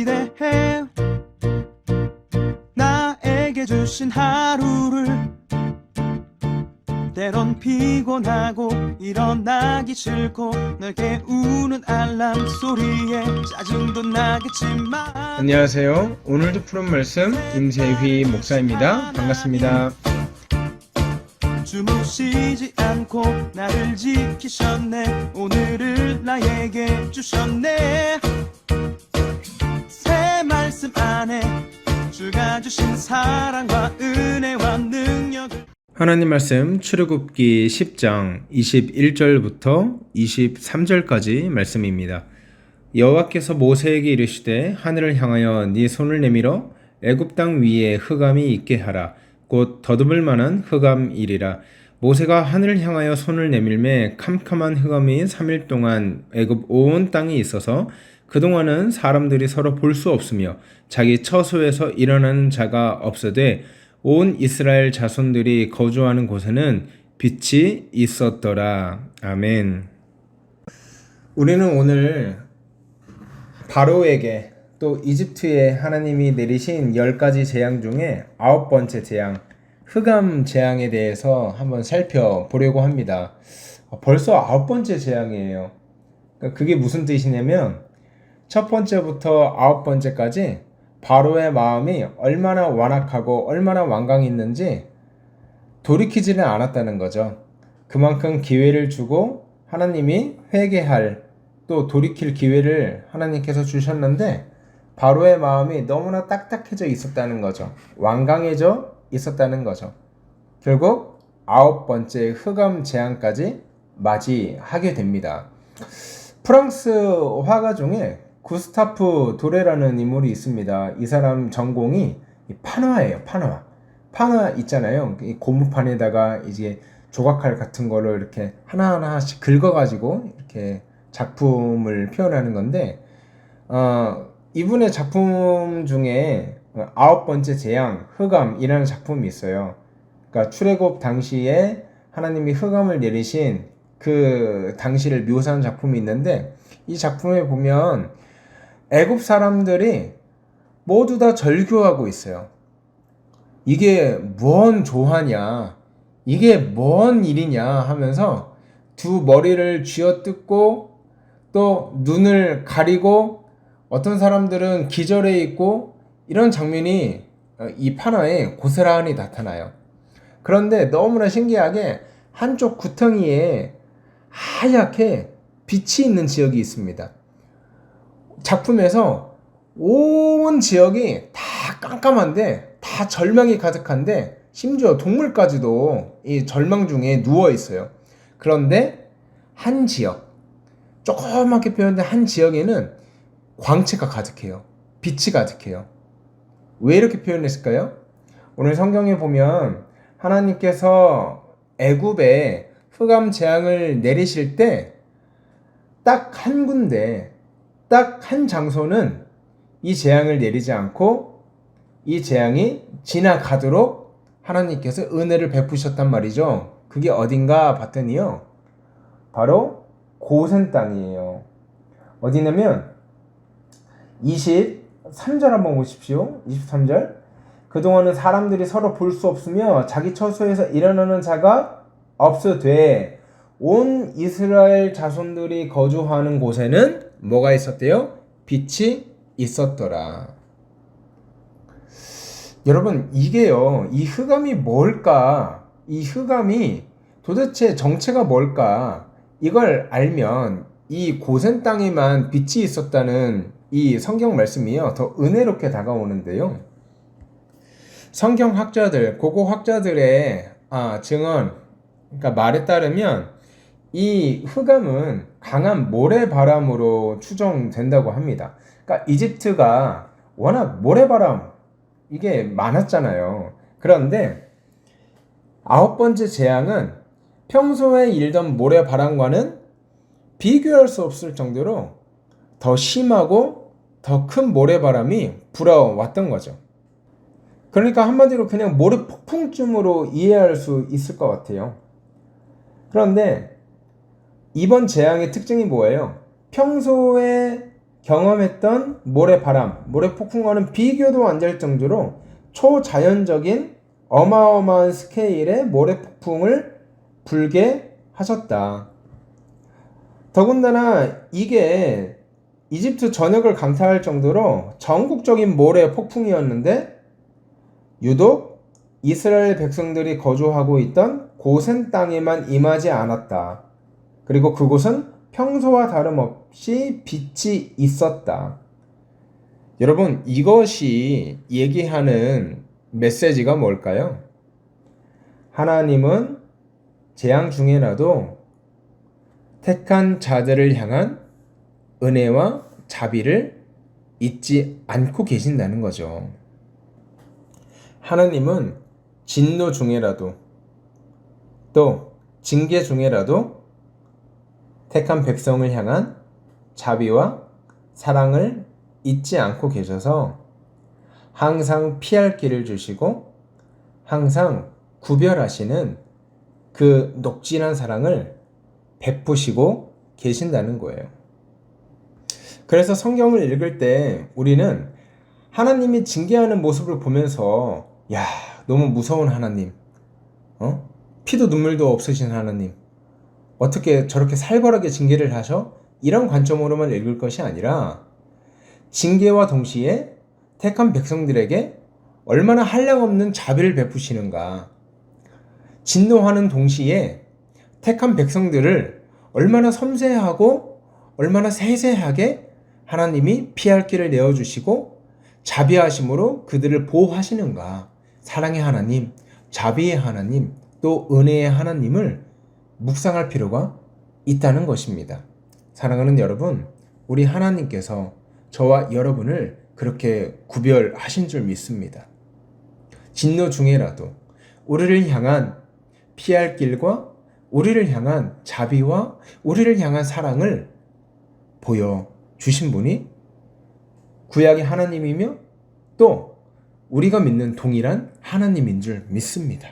기대해 나에게 주신 하루를 때론 피곤하고 일어나기 싫고 널 깨우는 알람 소리에 짜증도 나겠지만 안녕하세요. 오늘도 푸른 말씀 임세휘 목사입니다. 반갑습니다. 주무시지 않고 나를 지키셨네. 오늘을 나에게 주셨네. 새 말씀 안에 주가 주신 사랑과 은혜와 능력을 하나님 말씀 출애굽기 10장 21절부터 23절까지 말씀입니다. 여호와께서 모세에게 이르시되 하늘을 향하여 네 손을 내밀어 애굽 땅 위에 흑암이 있게 하라. 곧 더듬을 만한 흑암이리라. 모세가 하늘을 향하여 손을 내밀매 캄캄한 흑암이 3일 동안 애굽 온 땅에 있어서 그동안은 사람들이 서로 볼 수 없으며 자기 처소에서 일어나는 자가 없으되 온 이스라엘 자손들이 거주하는 곳에는 빛이 있었더라. 아멘. 우리는 오늘 바로에게 또 이집트에 하나님이 내리신 10가지 재앙 중에 9번째 재앙, 흑암 재앙에 대해서 한번 살펴보려고 합니다. 벌써 9번째 재앙이에요. 그게 무슨 뜻이냐면 첫 번째부터 9번째까지 바로의 마음이 얼마나 완악하고 얼마나 완강히 있는지 돌이키지는 않았다는 거죠. 그만큼 기회를 주고 하나님이 회개할 또 돌이킬 기회를 하나님께서 주셨는데 바로의 마음이 너무나 딱딱해져 있었다는 거죠. 완강해져 있었다는 거죠. 결국 9번째 흑암 재앙까지 맞이하게 됩니다. 프랑스 화가 중에 구스타프 도레라는 인물이 있습니다. 이 사람 전공이 판화예요. 판화 있잖아요. 이 고무판에다가 이제 조각칼 같은 거를 이렇게 하나하나씩 긁어가지고 이렇게 작품을 표현하는 건데, 이분의 작품 중에 9번째 재앙, 흑암이라는 작품이 있어요. 그러니까 출애굽 당시에 하나님이 흑암을 내리신 그 당시를 묘사한 작품이 있는데, 이 작품에 보면 애굽 사람들이 모두 다 절규하고 있어요. 이게 뭔 조화냐, 이게 뭔 일이냐 하면서 두 머리를 쥐어뜯고 또 눈을 가리고 어떤 사람들은 기절해 있고 이런 장면이 이 판화에 고스란히 나타나요. 그런데 너무나 신기하게 한쪽 구덩이에 하얗게 빛이 있는 지역이 있습니다. 작품에서 온 지역이 다 깜깜한데 다 절망이 가득한데 심지어 동물까지도 이 절망 중에 누워 있어요. 그런데 한 지역, 조그맣게 표현된 한 지역에는 광채가 가득해요. 빛이 가득해요. 왜 이렇게 표현했을까요? 오늘 성경에 보면 하나님께서 애굽에 흑암 재앙을 내리실 때 딱 한 군데, 딱 한 장소는 이 재앙을 내리지 않고 이 재앙이 지나가도록 하나님께서 은혜를 베푸셨단 말이죠. 그게 어딘가 봤더니요, 바로 고센 땅이에요. 어디냐면 23절 한번 보십시오. 23절. 그동안은 사람들이 서로 볼 수 없으며 자기 처소에서 일어나는 자가 없으되 온 이스라엘 자손들이 거주하는 곳에는 뭐가 있었대요? 빛이 있었더라. 여러분, 이게요, 이 흑암이 뭘까? 이 흑암이 도대체 정체가 뭘까? 이걸 알면 이 고센 땅에만 빛이 있었다는 이 성경 말씀이요, 더 은혜롭게 다가오는데요. 성경학자들, 고고학자들의 증언, 그러니까 말에 따르면 이 흑암은 강한 모래바람으로 추정된다고 합니다. 그러니까 이집트가 워낙 모래바람 이게 많았잖아요. 그런데 9번째 재앙은 평소에 일던 모래바람과는 비교할 수 없을 정도로 더 심하고 더 큰 모래바람이 불어왔던 거죠. 그러니까 한마디로 그냥 모래 폭풍쯤으로 이해할 수 있을 것 같아요. 그런데 이번 재앙의 특징이 뭐예요? 평소에 경험했던 모래바람, 모래폭풍과는 비교도 안 될 정도로 초자연적인 어마어마한 스케일의 모래폭풍을 불게 하셨다. 더군다나 이게 이집트 전역을 강타할 정도로 전국적인 모래폭풍이었는데 유독 이스라엘 백성들이 거주하고 있던 고센 땅에만 임하지 않았다. 그리고 그곳은 평소와 다름없이 빛이 있었다. 여러분, 이것이 얘기하는 메시지가 뭘까요? 하나님은 재앙 중에라도 택한 자들을 향한 은혜와 자비를 잊지 않고 계신다는 거죠. 하나님은 진노 중에라도 또 징계 중에라도 택한 백성을 향한 자비와 사랑을 잊지 않고 계셔서 항상 피할 길을 주시고 항상 구별하시는 그 녹진한 사랑을 베푸시고 계신다는 거예요. 그래서 성경을 읽을 때 우리는 하나님이 징계하는 모습을 보면서 야, 너무 무서운 하나님, 피도 눈물도 없으신 하나님, 어떻게 저렇게 살벌하게 징계를 하셔? 이런 관점으로만 읽을 것이 아니라 징계와 동시에 택한 백성들에게 얼마나 한량없는 자비를 베푸시는가, 진노하는 동시에 택한 백성들을 얼마나 섬세하고 얼마나 세세하게 하나님이 피할 길을 내어주시고 자비하심으로 그들을 보호하시는가. 사랑의 하나님, 자비의 하나님, 또 은혜의 하나님을 묵상할 필요가 있다는 것입니다. 사랑하는 여러분, 우리 하나님께서 저와 여러분을 그렇게 구별하신 줄 믿습니다. 진노 중에라도 우리를 향한 피할 길과 우리를 향한 자비와 우리를 향한 사랑을 보여주신 분이 구약의 하나님이며 또 우리가 믿는 동일한 하나님인 줄 믿습니다.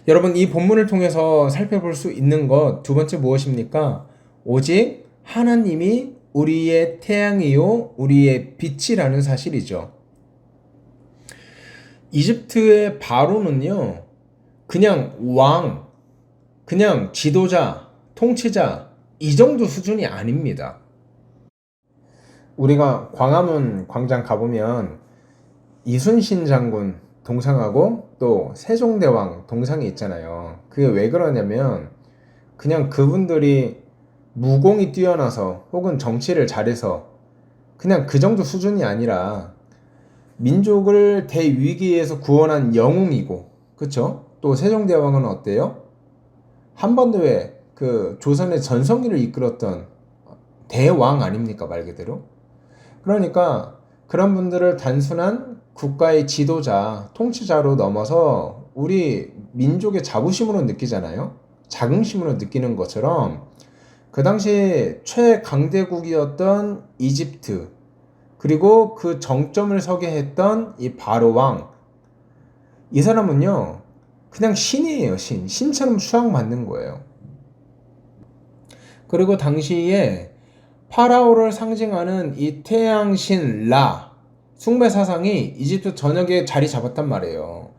여러분, 이 본문을 통해서 살펴볼 수 있는 것 두 번째 무엇입니까? 오직 하나님이 우리의 태양이요 우리의 빛이라는 사실이죠. 이집트의 바로는요, 그냥 왕, 그냥 지도자, 통치자 이 정도 수준이 아닙니다. 우리가 광화문 광장 가보면 이순신 장군 동상하고 또 세종대왕 동상이 있잖아요. 그게 왜 그러냐면 그냥 그분들이 무공이 뛰어나서 혹은 정치를 잘해서 그냥 그 정도 수준이 아니라 민족을 대위기에서 구원한 영웅이고, 그쵸? 또 세종대왕은 어때요? 한반도에 그 조선의 전성기를 이끌었던 대왕 아닙니까, 말 그대로? 그러니까 그런 분들을 단순한 국가의 지도자, 통치자로 넘어서 우리 민족의 자부심으로 느끼잖아요. 자긍심으로 느끼는 것처럼 그 당시 최강대국이었던 이집트, 그리고 그 정점을 서게 했던 이 바로 왕, 이 사람은요 그냥 신이에요. 신처럼 추앙받는 거예요. 그리고 당시에 파라오를 상징하는 이 태양신 라 숭배 사상이 이집트 전역에 자리 잡았단 말이에요.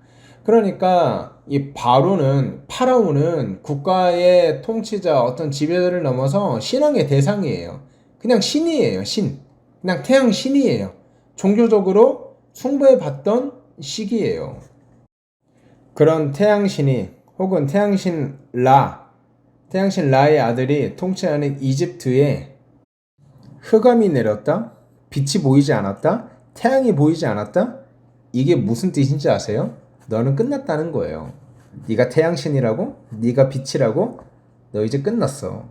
그러니까 이 파라오는 국가의 통치자, 어떤 지배자를 넘어서 신앙의 대상이에요. 그냥 신이에요. 그냥 태양신이에요. 종교적으로 숭배받던 시기예요. 그런 태양신이 혹은 태양신 라의 아들이 통치하는 이집트에 흑암이 내렸다? 빛이 보이지 않았다? 태양이 보이지 않았다? 이게 무슨 뜻인지 아세요? 너는 끝났다는 거예요. 네가 태양신이라고? 네가 빛이라고? 너 이제 끝났어.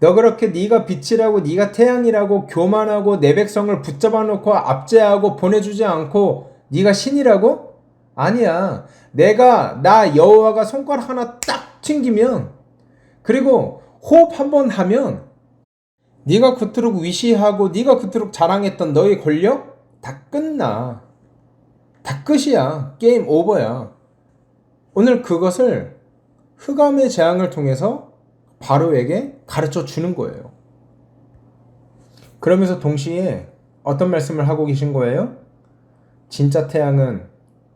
너 그렇게 네가 빛이라고, 네가 태양이라고 교만하고 내 백성을 붙잡아 놓고 압제하고 보내주지 않고 네가 신이라고? 아니야. 나 여호와가 손가락 하나 딱 튕기면, 그리고 호흡 한번 하면 네가 그토록 위시하고 네가 그토록 자랑했던 너의 권력 다 끝나. 다 끝이야. 게임 오버야. 오늘 그것을 흑암의 재앙을 통해서 바로에게 가르쳐 주는 거예요. 그러면서 동시에 어떤 말씀을 하고 계신 거예요? 진짜 태양은,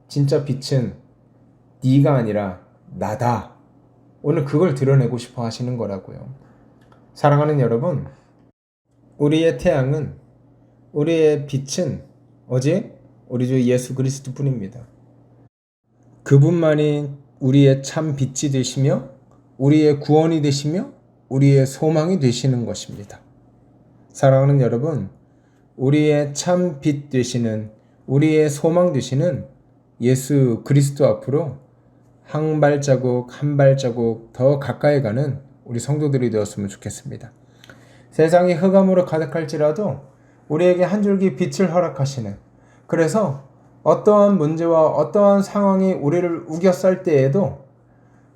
진짜 빛은 네가 아니라 나다. 오늘 그걸 드러내고 싶어 하시는 거라고요. 사랑하는 여러분, 우리의 태양은, 우리의 빛은 오직 우리 주 예수 그리스도 뿐입니다. 그분만이 우리의 참 빛이 되시며 우리의 구원이 되시며 우리의 소망이 되시는 것입니다. 사랑하는 여러분, 우리의 참 빛 되시는, 우리의 소망 되시는 예수 그리스도 앞으로 한 발자국 한 발자국 더 가까이 가는 우리 성도들이 되었으면 좋겠습니다. 세상이 흑암으로 가득할지라도 우리에게 한 줄기 빛을 허락하시는, 그래서 어떠한 문제와 어떠한 상황이 우리를 우겨쌀 때에도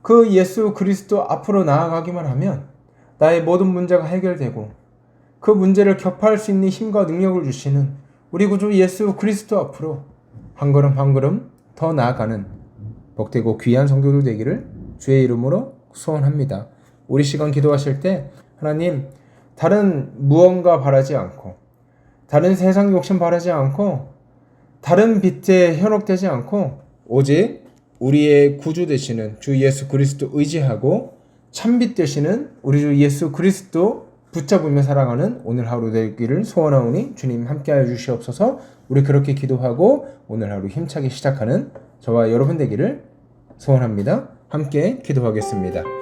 그 예수 그리스도 앞으로 나아가기만 하면 나의 모든 문제가 해결되고 그 문제를 격파할 수 있는 힘과 능력을 주시는 우리 구주 예수 그리스도 앞으로 한 걸음 한 걸음 더 나아가는 복되고 귀한 성도들 되기를 주의 이름으로 소원합니다. 우리 시간 기도하실 때 하나님, 다른 무언가 바라지 않고 다른 세상 욕심 바라지 않고 다른 빛에 현혹되지 않고 오직 우리의 구주 되시는 주 예수 그리스도 의지하고 참빛 되시는 우리 주 예수 그리스도 붙잡으며 살아가는 오늘 하루 되기를 소원하오니 주님 함께하여 주시옵소서. 우리 그렇게 기도하고 오늘 하루 힘차게 시작하는 저와 여러분 되기를 소원합니다. 함께 기도하겠습니다.